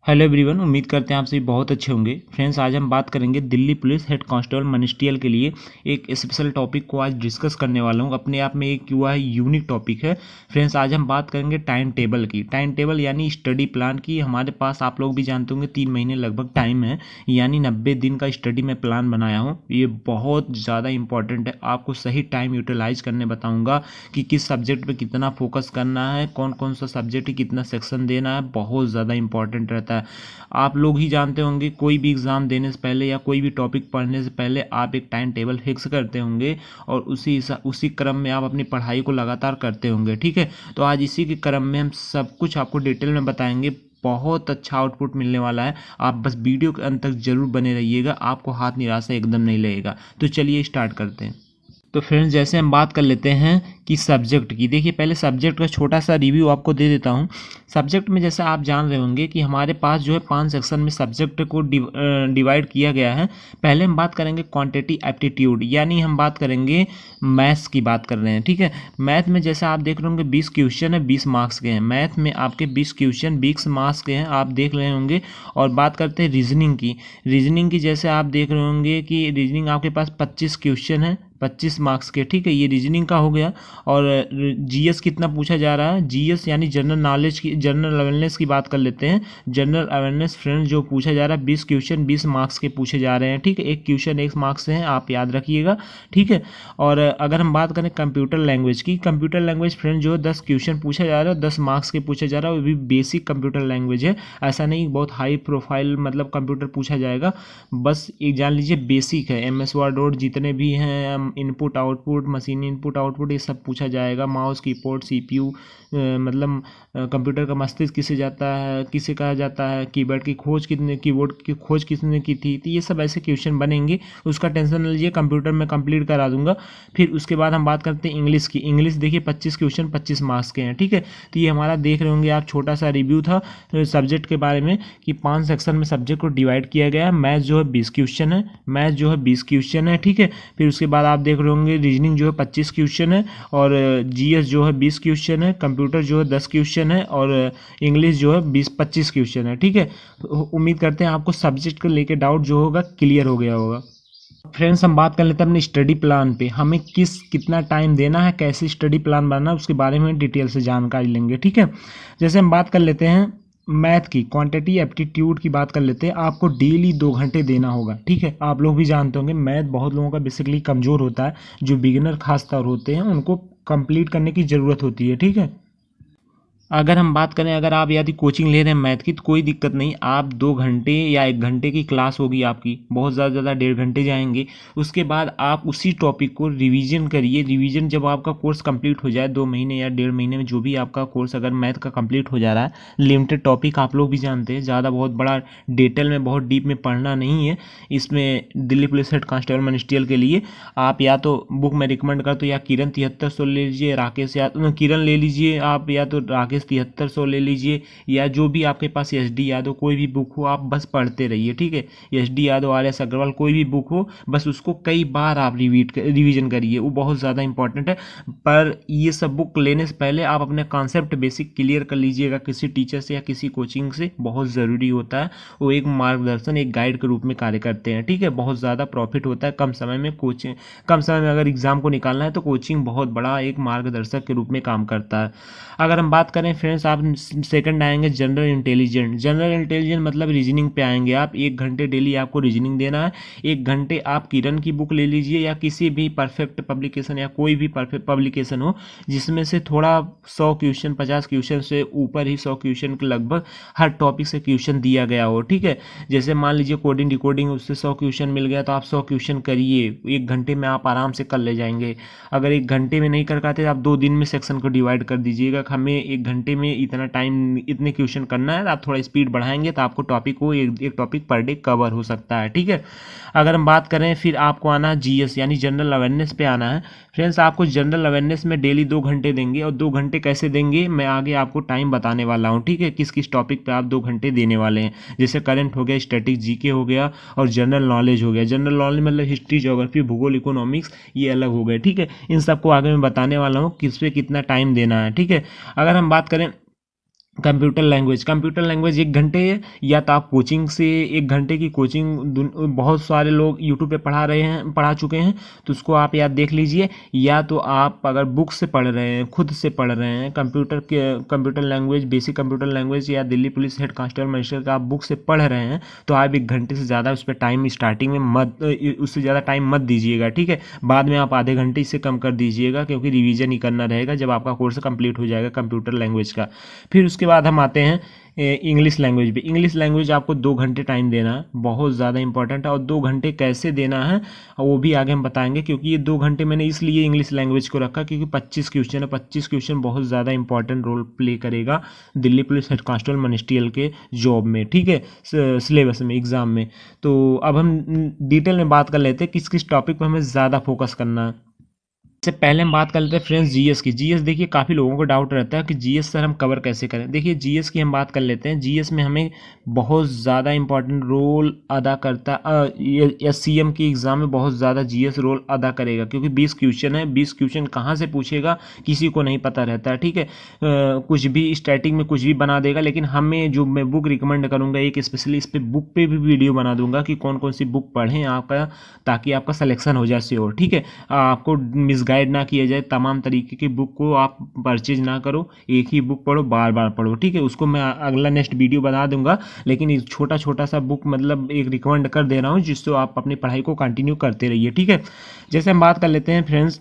Hello everyone, उम्मीद करते हैं आप सभी बहुत अच्छे होंगे। फ्रेंड्स, आज हम बात करेंगे Delhi police head constable ministerial के लिए एक स्पेशल टॉपिक को आज डिस्कस करने वाला हूं। अपने आप में एक युवा यूनिक टॉपिक है। फ्रेंड्स, आज हम बात करेंगे टाइम टेबल की। टाइम टेबल यानी स्टडी प्लान की। हमारे पास आप लोग भी जानते होंगे 3 महीने लगभग टाइम है, यानी 90 दिन का स्टडी में प्लान बनाया हूँ। ये बहुत ज़्यादा इंपॉर्टेंट है। आपको सही टाइम यूटिलाइज करने बताऊँगा कि किस सब्जेक्ट पर कितना फोकस करना है, कौन कौन सा सब्जेक्ट कितना सेक्शन देना है। बहुत ज़्यादा इंपॉर्टेंट रहता है। आप लोग ही जानते होंगे, कोई भी एग्ज़ाम देने से पहले या कोई भी टॉपिक पढ़ने से पहले आप एक टाइम टेबल फिक्स करते होंगे और उसी क्रम में आप अपनी पढ़ाई को लगातार करते होंगे। ठीक है, तो आज इसी के क्रम में हम सब कुछ आपको डिटेल में बताएंगे। बहुत अच्छा आउटपुट मिलने वाला है। आप बस वीडियो के अंत तक जरूर बने रहिएगा, आपको हाथ निराशा एकदम नहीं लगेगा। तो चलिए स्टार्ट करते हैं। तो फ्रेंड्स, जैसे हम बात कर लेते हैं कि सब्जेक्ट की। देखिए, पहले सब्जेक्ट का छोटा सा रिव्यू आपको दे देता हूं। सब्जेक्ट में जैसे आप जान रहे होंगे कि हमारे पास जो है 5 सेक्शन में सब्जेक्ट को डिवाइड किया गया है। पहले हम बात करेंगे क्वांटिटी एप्टीट्यूड, यानी हम बात करेंगे मैथ्स की बात कर रहे हैं। ठीक है, मैथ में जैसे आप देख रहे होंगे 20 क्वेश्चन है, 20 मार्क्स के हैं। मैथ में आपके 20 क्वेश्चन 20 मार्क्स के हैं, आप देख रहे होंगे। और बात करते हैं रीजनिंग की। रीजनिंग की जैसे आप देख रहे होंगे कि रीजनिंग आपके पास 25 क्वेश्चन है, 25 मार्क्स के। ठीक है, ये रीजनिंग का हो गया। और जीएस कितना पूछा जा रहा है, जीएस यानी जनरल नॉलेज की, जनरल अवेयरनेस की बात कर लेते हैं। जनरल अवेयरनेस फ्रेंड्स जो पूछा जा रहा है 20 क्वेश्चन 20 मार्क्स के पूछे जा रहे हैं। ठीक है, एक क्वेश्चन 1 मार्क्स से है, आप याद रखिएगा। ठीक है, और अगर हम बात करें कंप्यूटर लैंग्वेज की, कंप्यूटर लैंग्वेज फ्रेंड जो 10 क्वेश्चन पूछा जा रहा है, 10 मार्क्स के पूछा जा रहा है। वो भी बेसिक कंप्यूटर लैंग्वेज है, ऐसा नहीं बहुत हाई प्रोफाइल मतलब कंप्यूटर पूछा जाएगा। बस एक जान लीजिए बेसिक है। एमएस वर्ड जितने भी हैं, input output, machine input output, ये सब पूछा जाएगा। माउस कीबोर्ड सीपीयू, मतलब कंप्यूटर का मस्तिष्क किसे जाता है, किसे कहा जाता है, कीबोर्ड की खोज कितने, कीबोर्ड की खोज किसने की थी। तो ये सब ऐसे क्वेश्चन बनेंगे, उसका टेंशन न लीजिए, कंप्यूटर में कंप्लीट करा दूंगा। फिर उसके बाद हम बात करते हैं इंग्लिश की। इंग्लिश देखिए 25 क्वेश्चन 25 मार्क्स के हैं। ठीक है, तो ये हमारा देख रहे होंगे आप छोटा सा रिव्यू था सब्जेक्ट के बारे में कि 5 सेक्शन में सब्जेक्ट को डिवाइड किया गया है। मैथ जो है 20 क्वेश्चन है, मैथ जो है 20 क्वेश्चन है। ठीक है, फिर उसके बाद आप देख रहे होंगे रीजनिंग जो है 25 क्वेश्चन है, और जीएस जो है 20 क्वेश्चन है, कंप्यूटर जो है 10 क्वेश्चन है, और इंग्लिश जो है 25 क्वेश्चन है। ठीक है, तो उम्मीद करते हैं आपको सब्जेक्ट को लेकर डाउट जो होगा क्लियर हो गया होगा। फ्रेंड्स, हम बात कर लेते हैं अपने स्टडी प्लान पे। हमें कितना टाइम देना है, कैसे स्टडी प्लान बनाना है, उसके बारे में डिटेल से जानकारी लेंगे। ठीक है, जैसे हम बात कर लेते हैं मैथ की, क्वांटिटी एप्टीट्यूड की बात कर लेते हैं। आपको डेली 2 घंटे देना होगा। ठीक है, आप लोग भी जानते होंगे मैथ बहुत लोगों का बेसिकली कमज़ोर होता है। जो बिगिनर खास तौर होते हैं उनको कंप्लीट करने की ज़रूरत होती है। ठीक है, अगर हम बात करें, अगर आप यदि कोचिंग ले रहे हैं मैथ की तो कोई दिक्कत नहीं। आप 2 घंटे या 1 घंटे की क्लास होगी आपकी, बहुत ज़्यादा 1.5 घंटे जाएंगे। उसके बाद आप उसी टॉपिक को रिवीजन करिए। रिवीजन जब आपका कोर्स कंप्लीट हो जाए, 2 महीने या 1.5 महीने में जो भी आपका कोर्स अगर मैथ का कंप्लीट हो जा रहा है, लिमिटेड टॉपिक आप लोग भी जानते हैं, ज़्यादा बहुत बड़ा डिटेल में बहुत डीप में पढ़ना नहीं है। इसमें Delhi police head constable ministerial के लिए आप या तो बुक में रिकमेंड कर तो या किरण 7300 ले लीजिए, राकेश या किरण ले लीजिए आप, या तो राकेश 7300 ले लीजिए, या जो भी आपके पास एस डी यादव कोई भी बुक हो, आप बस पढ़ते रहिए। ठीक है, S D Yadav, R S Agarwal कोई भी बुक हो, बस उसको कई बार आप रिवीजन करिए, वो बहुत ज़्यादा इंपॉर्टेंट है। पर ये सब बुक लेने से पहले आप अपने कॉन्सेप्ट बेसिक क्लियर कर लीजिएगा किसी टीचर से या किसी कोचिंग से, बहुत ज़रूरी होता है। वो एक मार्गदर्शन, एक गाइड के रूप में कार्य करते हैं। ठीक है, बहुत ज़्यादा प्रॉफिट होता है कम समय में। कोचिंग कम समय में अगर एग्जाम को निकालना है तो कोचिंग बहुत बड़ा एक मार्गदर्शक के रूप में काम करता है। अगर हम बात करें फ्रेंड्स, आप सेकंड आएंगे जनरल इंटेलिजेंट। जनरल इंटेलिजेंट मतलब रीजनिंग पे आएंगे आप। 1 घंटे डेली आपको रीजनिंग देना है। 1 घंटे आप किरण की बुक ले लीजिए या किसी भी परफेक्ट पब्लिकेशन या कोई भी परफेक्ट पब्लिकेशन हो जिसमें से थोड़ा 100 क्वेश्चन 50 क्वेश्चन से ऊपर ही 100 क्वेश्चन के लगभग हर टॉपिक से क्वेश्चन दिया गया हो। ठीक है, जैसे मान लीजिए कोडिंग डिकोडिंग, उससे 100 क्वेश्चन मिल गया तो आप 100 क्वेश्चन करिए। 1 घंटे में आप आराम से कर ले जाएंगे। अगर 1 घंटे में नहीं कर पाते आप 2 दिन में सेक्शन को डिवाइड कर दीजिएगा। हमें 1 घंटे में इतना टाइम इतने क्वेश्चन करना है, आप थोड़ा स्पीड बढ़ाएंगे तो आपको टॉपिक को एक टॉपिक पर डे कवर हो सकता है। ठीक है, अगर हम बात करें फिर आपको आना है जीएस यानी जनरल अवेयरनेस पे आना है। फ्रेंड्स, आपको जनरल अवेयरनेस में डेली 2 घंटे देंगे, और 2 घंटे कैसे देंगे मैं आगे आपको टाइम बताने वाला हूँ। ठीक है, किस किस टॉपिक पे आप 2 घंटे देने वाले हैं। जैसे करंट हो गया, स्टैटिक जीके हो गया, और जनरल नॉलेज हो गया। जनरल नॉलेज मतलब हिस्ट्री, ज्योग्राफी, भूगोल, इकोनॉमिक्स, ये अलग हो गए। ठीक है, इन सबको आगे मैं बताने वाला हूँ किस पे कितना टाइम देना है। ठीक है, अगर हम बात करें कंप्यूटर लैंग्वेज 1 घंटे है, या तो आप कोचिंग से 1 घंटे की कोचिंग बहुत सारे लोग यूट्यूब पे पढ़ा चुके हैं, तो उसको आप या देख लीजिए, या तो आप अगर बुक से पढ़ रहे हैं, खुद से पढ़ रहे हैं computer language, basic computer language या Delhi police head constable magistrate का आप बुक से पढ़ रहे हैं, तो आप 1 घंटे से ज़्यादा उस पर टाइम स्टार्टिंग में उससे ज़्यादा टाइम मत दीजिएगा, ठीक है। बाद में आप आधे घंटे से कम कर दीजिएगा, क्योंकि रिवीजन ही करना रहेगा जब आपका कोर्स कंप्लीट हो जाएगा कंप्यूटर लैंग्वेज का। फिर उसके बाद हम आते हैं इंग्लिश लैंग्वेज पे। इंग्लिश लैंग्वेज आपको 2 घंटे टाइम देना है, बहुत ज़्यादा इंपॉर्टेंट है, और 2 घंटे कैसे देना है वो भी आगे हम बताएंगे, क्योंकि ये 2 घंटे मैंने इसलिए इंग्लिश लैंग्वेज को रखा क्योंकि 25 क्वेश्चन है। 25 क्वेश्चन बहुत ज़्यादा इंपॉर्टेंट रोल प्ले करेगा Delhi police head constable ministerial के जॉब में, ठीक है, सिलेबस में, एग्ज़ाम में। तो अब हम डिटेल में बात कर लेते हैं किस किस टॉपिक पर हमें ज़्यादा फोकस करना है। इससे पहले हम बात कर लेते हैं फ्रेंड्स जीएस की। जीएस देखिए काफ़ी लोगों को डाउट रहता है कि जीएस सर हम कवर कैसे करें। देखिए जीएस की हम बात कर लेते हैं। जीएस में हमें बहुत ज़्यादा इंपॉर्टेंट रोल अदा करता एससीएम की एग्ज़ाम में बहुत ज़्यादा जीएस रोल अदा करेगा, क्योंकि 20 क्वेश्चन है। 20 क्वेश्चन कहाँ से पूछेगा किसी को नहीं पता रहता है, ठीक है। कुछ भी स्टैटिक में कुछ भी बना देगा, लेकिन हमें जो मैं बुक रिकमेंड करूँगा, एक स्पेशली इस पर बुक पे भी वीडियो बना दूंगा कि कौन कौन सी बुक पढ़ें आपका, ताकि आपका सिलेक्शन हो जाए श्योर, ठीक है। आपको मिसगाइड ना किया जाए, तमाम तरीके की बुक को आप परचेज ना करो, एक ही बुक पढ़ो, बार बार पढ़ो, ठीक है। उसको मैं अगला नेक्स्ट वीडियो बना दूंगा, लेकिन एक छोटा छोटा सा बुक मतलब एक रिकमेंड कर दे रहा हूँ, जिससे आप अपनी पढ़ाई को कंटिन्यू करते रहिए, ठीक है। जैसे हम बात कर लेते हैं फ्रेंड्स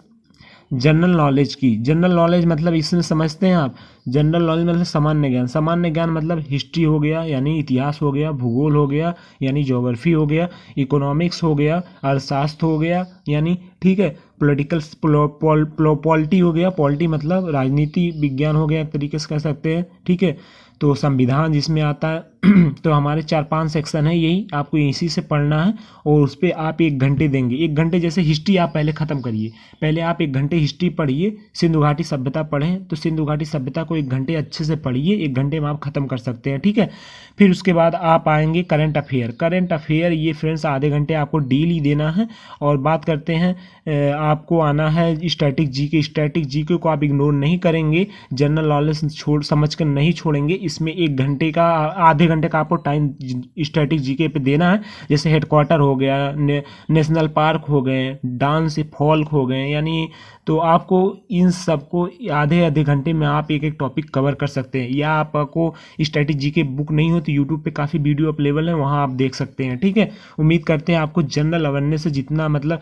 जनरल नॉलेज की। जनरल नॉलेज मतलब इसमें समझते हैं आप, जनरल नॉलेज मतलब सामान्य ज्ञान। सामान्य ज्ञान मतलब हिस्ट्री हो गया यानी इतिहास हो गया, भूगोल हो गया यानी ज्योग्राफी हो गया, इकोनॉमिक्स हो गया, अर्थशास्त्र हो गया यानी, ठीक है, पॉलिटी हो गया, पॉलिटी मतलब राजनीति विज्ञान हो गया, एक तरीके से कह सकते हैं, ठीक है। तो संविधान जिसमें आता है तो हमारे 4-5 सेक्शन है, यही आपको इसी से पढ़ना है, और उस पर आप 1 घंटे देंगे। 1 घंटे जैसे हिस्ट्री आप पहले ख़त्म करिए, पहले आप 1 घंटे हिस्ट्री पढ़िए, सिंधु घाटी सभ्यता पढ़ें, तो सिंधु घाटी सभ्यता को 1 घंटे अच्छे से पढ़िए, 1 घंटे में आप ख़त्म कर सकते हैं, ठीक है। फिर उसके बाद आप आएंगे करंट अफेयर। करंट अफेयर ये फ्रेंड्स आधे घंटे आपको डेली देना है। और बात करते हैं आपको आना है स्टैटिक जीके। स्टैटिक जीके को आप इग्नोर नहीं करेंगे, जनरल नॉलेज समझ कर नहीं छोड़ेंगे। इसमें 1 घंटे का, आधे घंटे का आपको टाइम स्टैटिक जीके पे देना है। जैसे हेडक्वार्टर हो गया, नेशनल पार्क हो गए, डांस फॉल्क हो गए, यानी तो आपको इन सबको आधे आधे घंटे में आप एक एक टॉपिक कवर कर सकते हैं। या आपको स्टैटिक जीके बुक नहीं हो तो यूट्यूब पे काफ़ी वीडियो अवेलेबल है, वहाँ आप देख सकते हैं, ठीक है। उम्मीद करते हैं आपको जनरल अवेयरनेस से जितना मतलब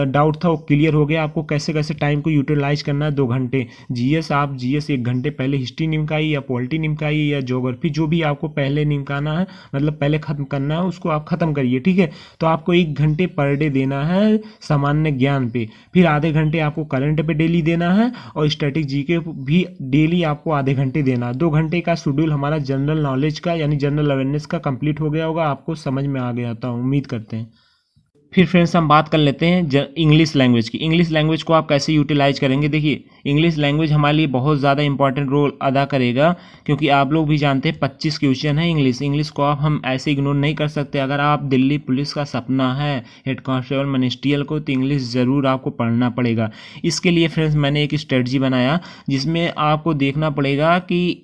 डाउट था वो क्लियर हो गया, आपको कैसे कैसे टाइम को यूटिलाइज करना है। 2 घंटे जीएस, आप जीएस 1 घंटे पहले हिस्ट्री निमकाइए या पॉलिटी निमकाइए या ज्योग्राफी, जो भी आपको पहले निमकाना है, मतलब पहले ख़त्म करना है, उसको आप ख़त्म करिए, ठीक है। तो आपको 1 घंटे पर डे देना है सामान्य ज्ञान पे, फिर आधे घंटे आपको करंट पे डेली देना है, और स्टैटिक जीके भी डेली आपको आधे घंटे देना है। 2 घंटे का शेड्यूल हमारा जनरल नॉलेज का यानी जनरल अवेयरनेस का कंप्लीट हो गया होगा, आपको समझ में आ गया था, उम्मीद करते हैं। फिर फ्रेंड्स हम बात कर लेते हैं इंग्लिश लैंग्वेज की। इंग्लिश लैंग्वेज को आप कैसे यूटिलाइज करेंगे। देखिए इंग्लिश लैंग्वेज हमारे लिए बहुत ज़्यादा इंपॉर्टेंट रोल अदा करेगा, क्योंकि आप लोग भी जानते हैं 25 क्वेश्चन है इंग्लिश को आप हम ऐसे इग्नोर नहीं कर सकते। अगर आप दिल्ली पुलिस का सपना है हेड कांस्टेबल मिनिस्ट्रियल को, तो इंग्लिश ज़रूर आपको पढ़ना पड़ेगा। इसके लिए फ्रेंड्स मैंने एक स्ट्रेटजी बनाया, जिसमें आपको देखना पड़ेगा कि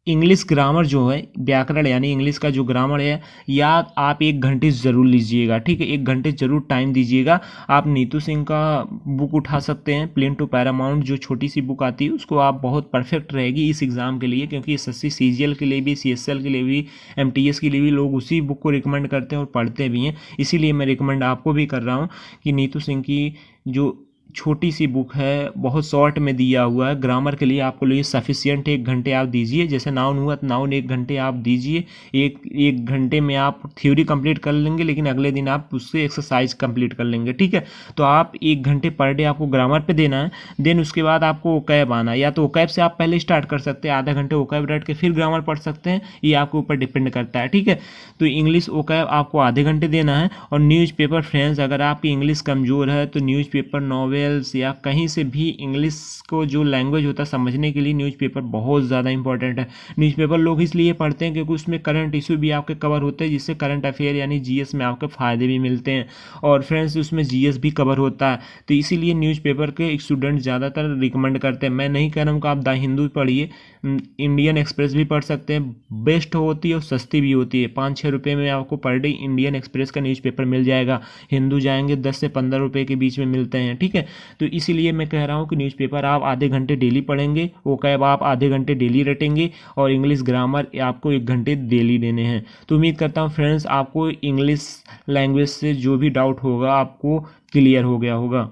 इंग्लिश ग्रामर जो है, व्याकरण यानी इंग्लिश का जो ग्रामर है, या आप 1 घंटे ज़रूर लीजिएगा, ठीक है। 1 घंटे ज़रूर टाइम दीजिएगा। आप नीतू सिंह का बुक उठा सकते हैं, प्लेन टू पैरामाउंट, जो छोटी सी बुक आती है, उसको आप बहुत परफेक्ट रहेगी इस एग्ज़ाम के लिए, क्योंकि एसएससी सीजीएल के लिए भी, सीएसएल के लिए भी, एमटीएस के लिए भी लोग उसी बुक को रिकमेंड करते हैं और पढ़ते भी हैं। इसीलिए मैं रिकमेंड आपको भी कर रहा हूँ कि नीतू सिंह की जो छोटी सी बुक है, बहुत शॉर्ट में दिया हुआ है, ग्रामर के लिए आपको लिए सफिशियंट 1 घंटे आप दीजिए। जैसे नाउन हुआ तो नाउन 1 घंटे आप दीजिए। एक घंटे में आप थ्योरी कंप्लीट कर लेंगे, लेकिन अगले दिन आप उससे एक्सरसाइज कंप्लीट कर लेंगे, ठीक है। तो आप 1 घंटे पर डे आपको ग्रामर पे देना है। देन उसके बाद आपको ओकैब आना है, या तो ओकैब से आप पहले स्टार्ट कर सकते हैं, आधा घंटे ओकैब रट के फिर ग्रामर पढ़ सकते हैं, ये आपके ऊपर डिपेंड करता है, ठीक है। तो इंग्लिश ओकैब आपको आधे घंटे देना है। और न्यूज़पेपर फ्रेंड्स, अगर आपकी इंग्लिश कमज़ोर है तो न्यूज़पेपर, नॉवेल, नॉवेल्स या कहीं से भी इंग्लिश को जो लैंग्वेज होता है समझने के लिए न्यूज़पेपर बहुत ज़्यादा इंपॉर्टेंट है। न्यूज़पेपर लोग इसलिए पढ़ते हैं क्योंकि उसमें करंट इशू भी आपके कवर होते हैं, जिससे करंट अफेयर यानी जीएस में आपके फ़ायदे भी मिलते हैं। और फ्रेंड्स उसमें जीएस भी कवर होता है, तो इसीलिए न्यूज़पेपर के स्टूडेंट ज़्यादातर रिकमेंड करते हैं। मैं नहीं कह रहा हूँ कि आप द हिंदू पढ़िए, इंडियन एक्सप्रेस भी पढ़ सकते हैं, बेस्ट होती है और सस्ती भी होती है। 5-6 रुपये में आपको पर डे इंडियन एक्सप्रेस का न्यूज़पेपर मिल जाएगा। हिंदू जाएंगे 10 से 15 रुपये के बीच में मिलते हैं, ठीक है। तो इसीलिए मैं कह रहा हूँ कि न्यूज़पेपर आप आधे घंटे डेली पढ़ेंगे, वो कैब आप आधे घंटे डेली रटेंगे, और इंग्लिश ग्रामर आपको 1 घंटे डेली देने हैं। तो उम्मीद करता हूँ फ्रेंड्स आपको इंग्लिश लैंग्वेज से जो भी डाउट होगा आपको क्लियर हो गया होगा।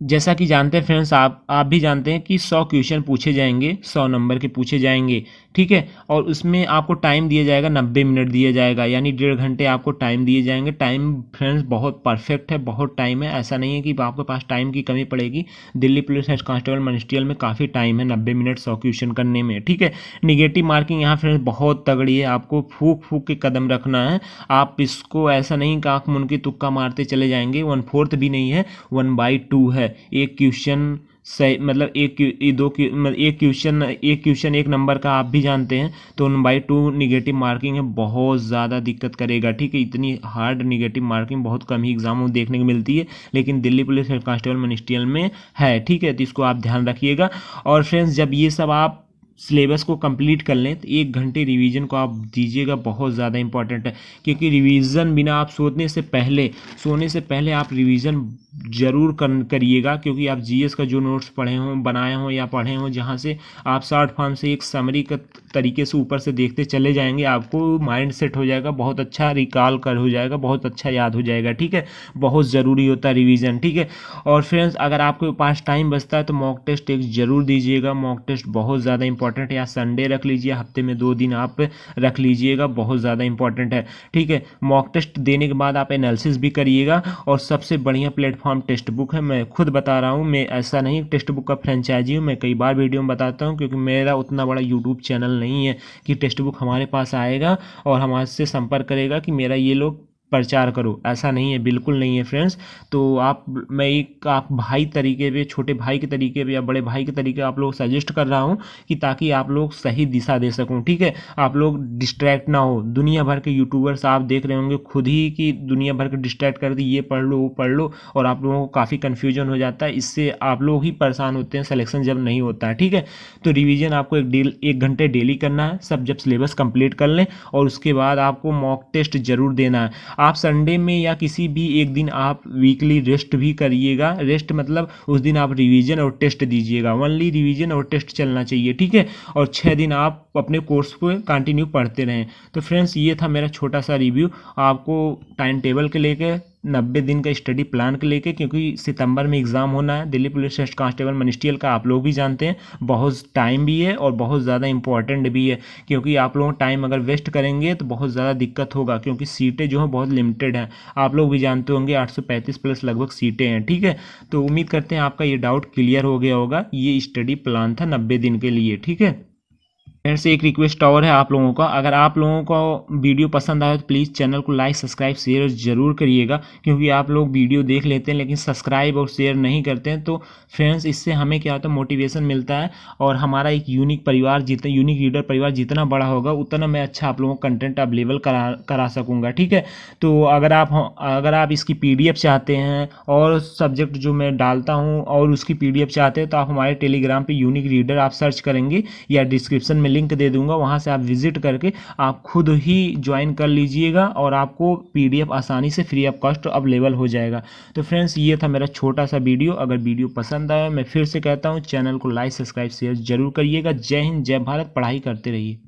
जैसा कि जानते हैं फ्रेंड्स, आप भी जानते हैं कि 100 क्वेश्चन पूछे जाएंगे, 100 नंबर के पूछे जाएंगे, ठीक है। और उसमें आपको टाइम दिया जाएगा, 90 मिनट दिया जाएगा, यानी 1.5 घंटे आपको टाइम दिए जाएंगे। टाइम फ्रेंड्स बहुत परफेक्ट है, बहुत टाइम है, ऐसा नहीं है कि आपके पास टाइम की कमी पड़ेगी। Delhi police head constable ministerial में काफ़ी टाइम है 90 मिनट 100 क्वेश्चन करने में, ठीक है। निगेटिव मार्किंग यहाँ फ्रेंड्स बहुत तगड़ी है, आपको फूक फूक के कदम रखना है। आप इसको ऐसा नहीं कि आँख मुन की तुक्का मारते चले जाएंगे। 1/4 भी नहीं है, 1/2 है। एक क्वेश्चन सही मतलब एक क्वेश्चन 1 नंबर का आप भी जानते हैं, तो 1/2 निगेटिव मार्किंग है, बहुत ज़्यादा दिक्कत करेगा, ठीक है। इतनी हार्ड निगेटिव मार्किंग बहुत कम ही एग्जामों में देखने को मिलती है, लेकिन Delhi police head constable ministerial में है, ठीक है। तो इसको आप ध्यान रखिएगा। और फ्रेंड्स जब ये सब आप सिलेबस को कंप्लीट कर लें तो 1 घंटे रिवीजन को आप दीजिएगा, बहुत ज़्यादा इंपॉर्टेंट है। क्योंकि रिवीजन बिना आप सोने से पहले आप रिवीजन ज़रूर करिएगा, क्योंकि आप जीएस का जो नोट्स पढ़े हों, बनाए हों या पढ़े हों, जहाँ से आप शॉर्ट फॉर्म से एक समरी का तरीके से ऊपर से देखते चले जाएंगे, आपको माइंड सेट हो जाएगा, बहुत अच्छा रिकॉल कर हो जाएगा, बहुत अच्छा याद हो जाएगा, ठीक है। बहुत ज़रूरी होता है रिवीजन, ठीक है। और फ्रेंड्स अगर आपके पास टाइम बचता है तो मॉक टेस्ट एक ज़रूर दीजिएगा। मॉक टेस्ट बहुत ज़्यादा इंपॉर्टेंट है, या संडे रख लीजिए, हफ्ते में 2 दिन आप रख लीजिएगा, बहुत ज़्यादा इंपॉर्टेंट है, ठीक है। मॉक टेस्ट देने के बाद आप एनालिसिस भी करिएगा। और सबसे बढ़िया प्लेटफॉर्म टेक्स्ट बुक है, मैं खुद बता रहा हूँ, मैं ऐसा नहीं टेक्स्ट बुक का फ्रेंचाइजी हूँ, मैं कई बार वीडियो में बताता हूँ, क्योंकि मेरा उतना बड़ा यूट्यूब चैनल नहीं है कि टेक्स्ट बुक हमारे पास आएगा और हमारे से संपर्क करेगा कि मेरा ये लोग प्रचार करो, ऐसा नहीं है, बिल्कुल नहीं है फ्रेंड्स। तो मैं एक आप भाई तरीके पे, छोटे भाई के तरीके पे या बड़े भाई के तरीके आप लोग सजेस्ट कर रहा हूँ कि ताकि आप लोग सही दिशा दे सकूँ, ठीक है। आप लोग डिस्ट्रैक्ट ना हो। दुनिया भर के यूट्यूबर्स आप देख रहे होंगे खुद ही कि दुनिया भर के डिस्ट्रैक्ट कर दी, ये पढ़ लो वो पढ़ लो, और आप लोगों को काफ़ी कन्फ्यूजन हो जाता है, इससे आप लोग ही परेशान होते हैं सिलेक्शन जब नहीं होता है, ठीक है। तो रिवीजन आपको 1 घंटे डेली करना है, सब जब सिलेबस कंप्लीट कर लें, और उसके बाद आपको मॉक टेस्ट जरूर देना है। आप संडे में या किसी भी एक दिन आप वीकली रेस्ट भी करिएगा। रेस्ट मतलब उस दिन आप रिवीजन और टेस्ट दीजिएगा, ओनली रिवीजन और टेस्ट चलना चाहिए, ठीक है। और 6 दिन आप अपने कोर्स को कंटिन्यू पढ़ते रहें। तो फ्रेंड्स ये था मेरा छोटा सा रिव्यू आपको टाइम टेबल के लेके, 90 दिन का स्टडी प्लान के लेके, क्योंकि सितंबर में एग्ज़ाम होना है Delhi police head constable ministerial का, आप लोग भी जानते हैं बहुत टाइम भी है और बहुत ज़्यादा इंपॉर्टेंट भी है। क्योंकि आप लोग टाइम अगर वेस्ट करेंगे तो बहुत ज़्यादा दिक्कत होगा, क्योंकि सीटें जो हैं बहुत लिमिटेड हैं, आप लोग भी जानते होंगे 835 प्लस लगभग सीटें हैं, ठीक है। तो उम्मीद करते हैं आपका ये डाउट क्लियर हो गया होगा। ये स्टडी प्लान था 90 दिन के लिए, ठीक है। फ्रेंड्स एक रिक्वेस्ट और है आप लोगों का, अगर आप लोगों को वीडियो पसंद आए तो प्लीज़ चैनल को लाइक सब्सक्राइब शेयर जरूर करिएगा, क्योंकि आप लोग वीडियो देख लेते हैं लेकिन सब्सक्राइब और शेयर नहीं करते हैं। तो फ्रेंड्स इससे हमें क्या होता है, मोटिवेशन मिलता है, और हमारा एक यूनिक रीडर परिवार जितना बड़ा होगा उतना मैं अच्छा आप लोगों को कंटेंट अवेलेबल करा सकूँगा, ठीक है। तो अगर आप इसकी PDF चाहते हैं और सब्जेक्ट जो मैं डालता हूँ और उसकी PDF चाहते हैं, तो आप हमारे टेलीग्राम पे यूनिक रीडर आप सर्च करेंगे या डिस्क्रिप्शन में लिंक दे दूंगा, वहां से आप विजिट करके आप खुद ही ज्वाइन कर लीजिएगा, और आपको PDF आसानी से फ्री ऑफ कॉस्ट अवेलेबल हो जाएगा। तो फ्रेंड्स ये था मेरा छोटा सा वीडियो। अगर वीडियो पसंद आया, मैं फिर से कहता हूँ चैनल को लाइक सब्सक्राइब शेयर जरूर करिएगा। जय हिंद, जय भारत, पढ़ाई करते रहिए।